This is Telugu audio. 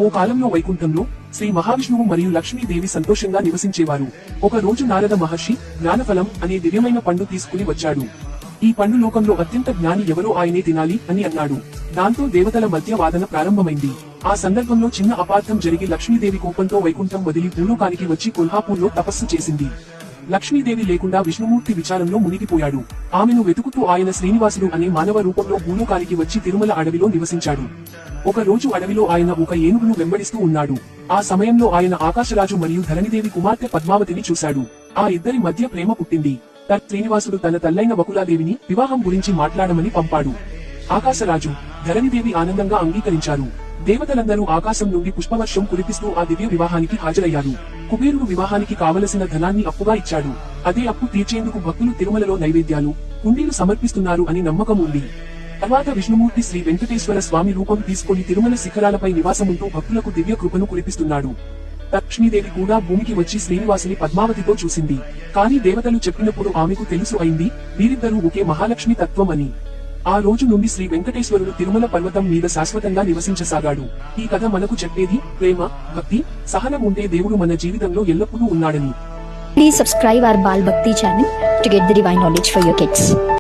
ఓ కాలంలో వైకుంఠంలో శ్రీ మహావిష్ణువు మరియు లక్ష్మీదేవి సంతోషంగా నివసించేవారు. ఒక రోజు నారద మహర్షి జ్ఞానఫలం అనే దివ్యమైన పండు తీసుకుని వచ్చాడు. ఈ పండు లోకంలో అత్యంత జ్ఞాని ఎవరో ఆయనే తినాలి అని అన్నాడు. దాంతో దేవతల మధ్య వాదన ప్రారంభమైంది. ఆ సందర్భంలో చిన్న అపార్థం జరిగి లక్ష్మీదేవి కోపంతో వైకుంఠం వదిలి భూలోకానికి వచ్చి కొల్హాపూర్లో తపస్సు చేసింది. లక్ష్మీదేవి లేకుండా విష్ణుమూర్తి విచారంలో మునిగిపోయాడు. ఆమెను వెతుకుతూ ఆయన శ్రీనివాసుడు అనే మానవ రూపంలో భూలోకానికి వచ్చి తిరుమల అడవిలో నివసించాడు. ఒక రోజు అడవిలో ఆయన ఒక ఏనుగును వెంబడిస్తూ ఉన్నాడు. ఆ సమయంలో ఆయన ఆకాశరాజు మరియు ధరణిదేవి కుమార్తె పద్మావతిని చూశాడు. ఆ ఇద్దరి మధ్య ప్రేమ పుట్టింది. శ్రీనివాసుడు తన తల్లైన వకులాదేవిని వివాహం గురించి మాట్లాడమని పంపాడు. ఆకాశరాజు, ధరణిదేవి ఆనందంగా అంగీకరించారు. దేవతలందరూ ఆకాశం నుండి పుష్పవర్షం కురిపిస్తూ ఆ దివ్య వివాహానికి హాజరయ్యారు. కుబేరుడు వివాహానికి కావలసిన ధనాన్ని అప్పుగా ఇచ్చాడు. అదే అప్పు తీర్చేందుకు భక్తులు తిరుమలలో నైవేద్యాలు, కుండీలు సమర్పిస్తున్నారు అని నమ్మకం ఉంది. తర్వాత విష్ణుమూర్తి శ్రీ వెంకటేశ్వర స్వామి రూపం తీసుకుని తిరుమల శిఖరాలపై నివాసముంటూ భక్తులకు దివ్య కృపను కురిపిస్తున్నాడు. లక్ష్మీదేవి కూడా భూమికి వచ్చి శ్రీనివాసుని పద్మావతితో చూసింది. కానీ దేవతలు చెప్పినప్పుడు ఆమెకు తెలుసు అయింది, వీరిద్దరూ ఒకే మహాలక్ష్మి తత్వం అని. ఆ రోజు నుండి శ్రీ వెంకటేశ్వరుడు తిరుమల పర్వతం మీద శాశ్వతంగా నివసించసాగాడు. ఈ కథ మనకు చెప్పేది ప్రేమ, భక్తి, సహనం ఉంటే దేవుడు మన జీవితంలో ఎల్లప్పుడూ ఉన్నాడని. Please subscribe our Bal Bhakti channel to get the divine knowledge for your kids.